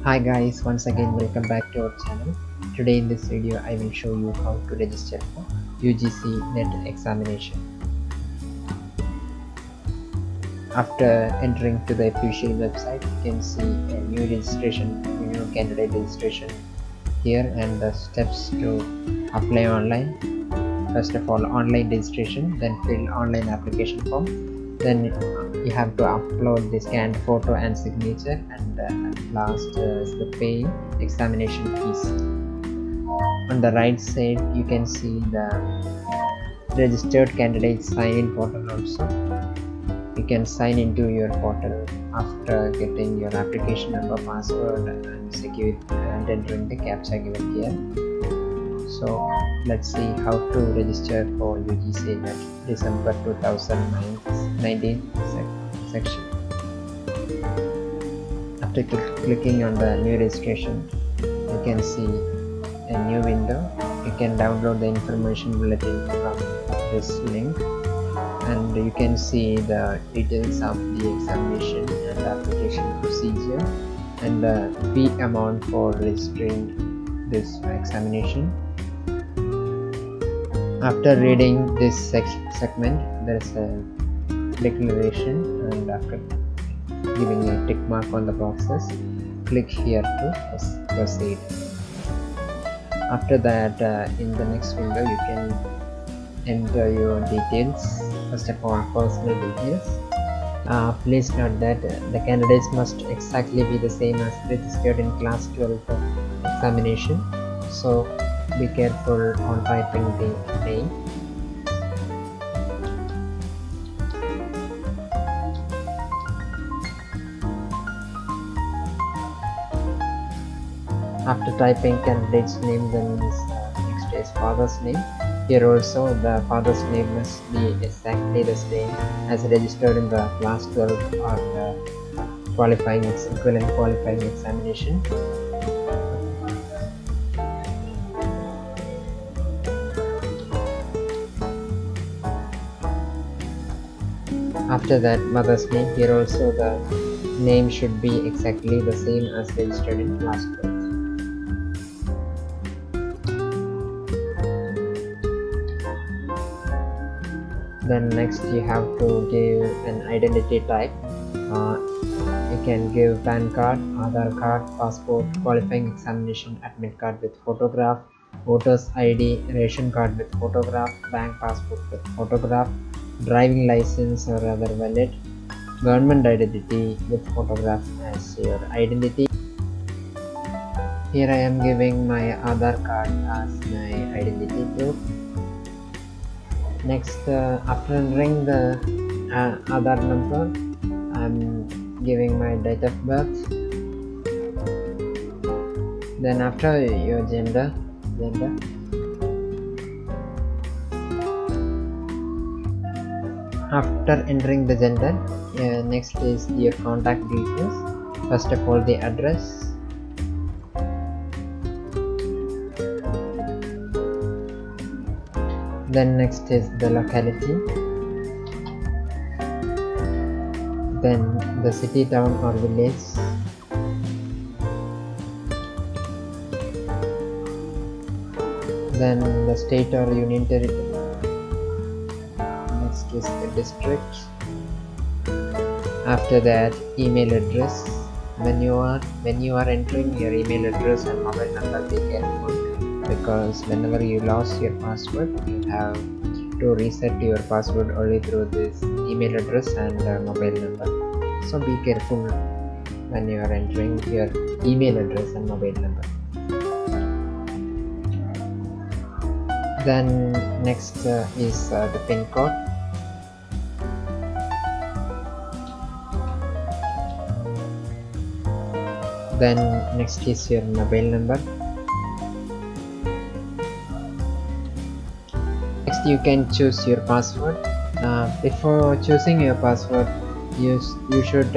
Hi guys, once again welcome back to our channel. Today in this video I will show you how to register for UGC NET examination. After entering to the official website, you can see a new candidate registration here and the steps to apply online. First of all, online registration, then fill online application form, then you have to upload the scanned photo and signature, and at last is the paying examination fees. On the right side you can see the registered candidate sign in portal also. You can sign into your portal after getting your application number, password and security and entering the captcha given here. So let's see how to register for UGC NET December 2019 section. After clicking on the new registration, you can see a new window. You can download the information bulletin from this link, and you can see the details of the examination and application procedure and the fee amount for registering this examination. After reading this segment, there is a declaration, and after giving a tick mark on the boxes, click here to proceed. After that, in the next window you can enter your details. First of all, personal details. Please note that the candidates must exactly be the same as registered in class 12 examination, so be careful on typing the name. After typing candidate's name, then next is father's name. Here also the father's name must be exactly the same as registered in the class 12 or equivalent qualifying examination. After that, mother's name. Here also the name should be exactly the same as registered in class 12. Then next you have to give an identity type. You can give PAN card, Aadhaar card, passport, qualifying examination admit card with photograph, voter's ID, ration card with photograph, bank passport with photograph, driving license or other valid, government identity with photograph as your identity. Here I am giving my Aadhaar card as my identity proof. Next, after entering the Aadhaar number, I am giving my date of birth. Then after, your gender. After entering the gender, next is your contact details. First of all, the address. Then next is the locality. Then the city, town or village. Then the state or union territory. Next is the district. After that, email address. When you are entering your email address and mobile number, be careful, because whenever you lost your password, you have to reset your password only through this email address and mobile number. So be careful when you are entering your email address and mobile number. Then next is the PIN code. Then next is your mobile number. Next you can choose your password. Before choosing your password, you should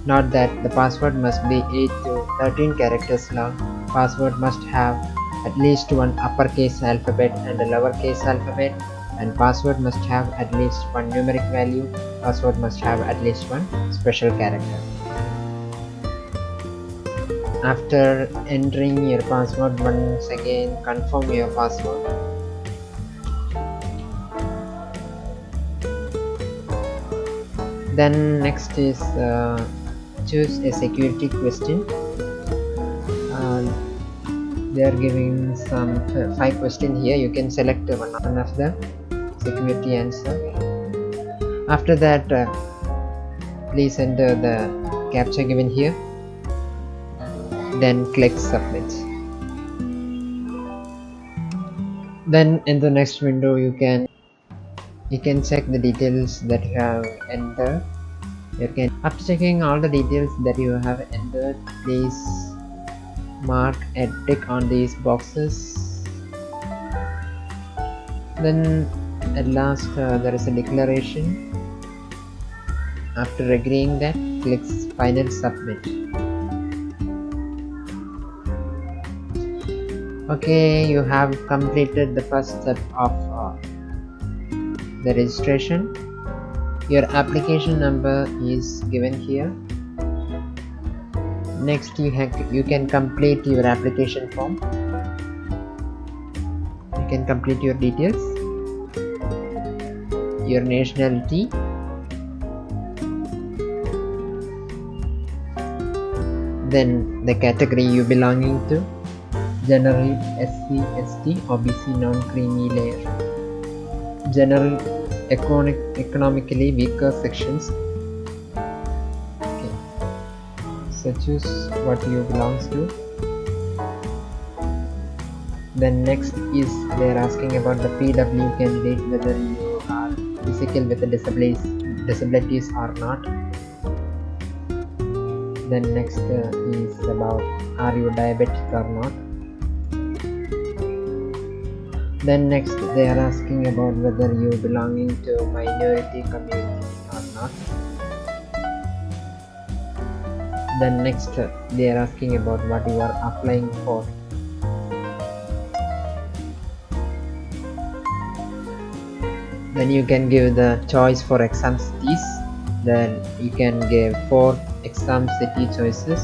note that the password must be 8 to 13 characters long. Password must have at least one uppercase alphabet and a lowercase alphabet, and password must have at least one numeric value. Password must have at least one special character. After entering your password, once again confirm your password. Then next is choose a security question. They are giving some 5 questions here. You can select one of them, security answer. After that, please enter the captcha given here, then click submit. Then in the next window you can check the details that you have entered. After checking all the details that you have entered, please mark a tick on these boxes. Then at last there is a declaration. After agreeing that, click final submit. Okay, you have completed the first step of the registration. Your application number is given here. Next, you can complete your application form. You can complete your details, your nationality, then the category you belonging to, general, SC, ST, OBC, non-creamy layer, general, economically weaker sections. Okay, so choose what you belongs to. Then next is they are asking about the PW candidate, whether you are physical with the disabilities or not. Then next is about are you diabetic or not. Then next they are asking about whether you belonging to minority community or not. Then next they are asking about what you are applying for. Then you can give the choice for exam cities. Then you can give 4 exam city choices.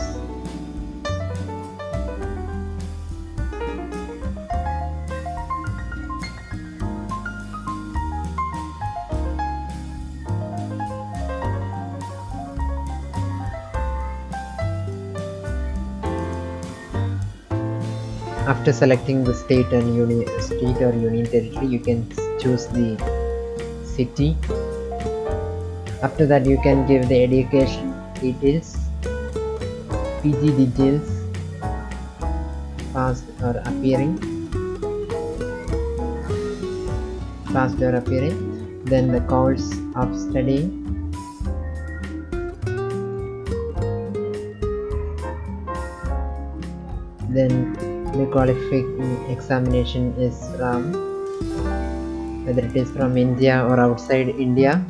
After selecting the state or union territory, you can choose the city. After that, you can give the education details, PG details, past or appearing, then the course of studying, then the qualifying examination is from, whether it is from India or outside India.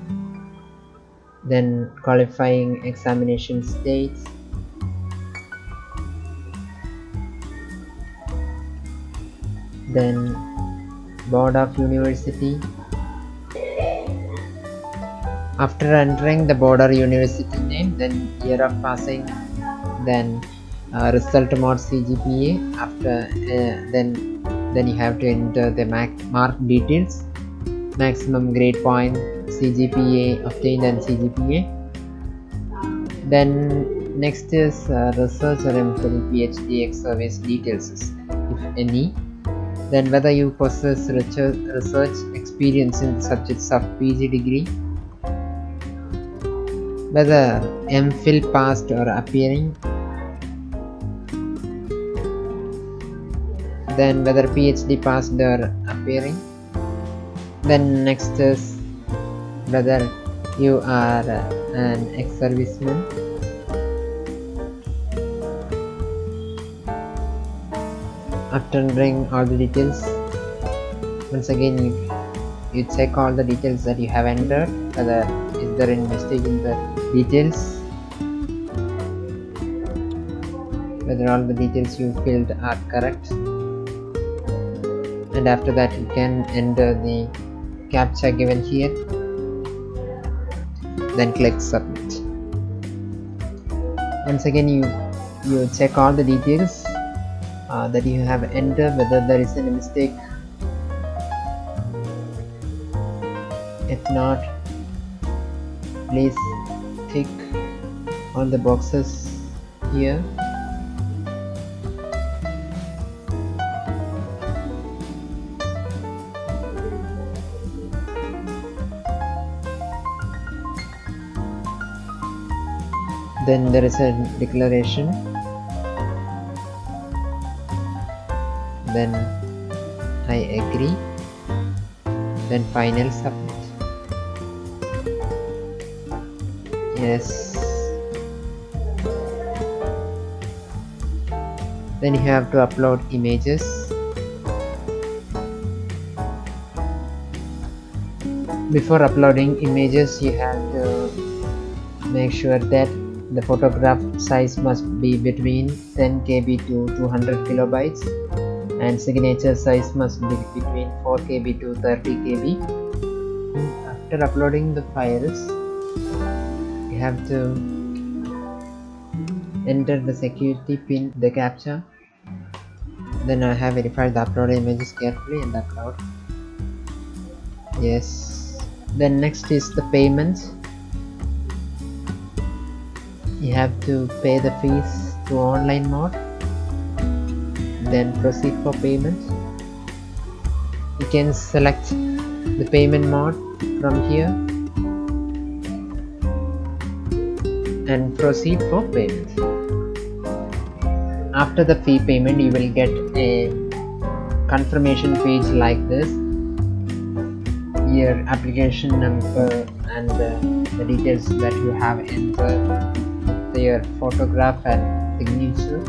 Then qualifying examination states, then board of university. After entering the board or university name, then year of passing, then result mode CGPA. After then you have to enter the mark details, maximum grade point, CGPA obtained and CGPA. Then next is research or MPhil, PhD, ex-service details, if any. Then whether you possess research experience in the subjects of PG degree, whether MPhil passed or appearing, then whether PhD passed or appearing. Then next is whether you are an ex-serviceman. After entering all the details, once again you check all the details that you have entered, whether is there any mistake in the details, whether all the details you filled are correct. And after that you can enter the captcha given here, then click submit. Once again you you check all the details that you have entered, whether there is any mistake. If not, please tick all the boxes here. Then there is a declaration, then I agree, then final submit. Yes. Then you have to upload images. Before uploading images, you have to make sure that the photograph size must be between 10 KB to 200 kilobytes, and signature size must be between 4 KB to 30 KB. After uploading the files, you have to enter the security pin, the captcha. Then I have verified the uploaded images carefully and upload. Yes. Then next is the payment. You have to pay the fees through online mode, then proceed for payment. You can select the payment mode from here and proceed for payment. After the fee payment, you will get a confirmation page like this. Your application number and the details that you have entered, your photograph and signature.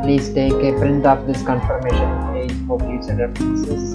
Please take a print of this confirmation page for future references.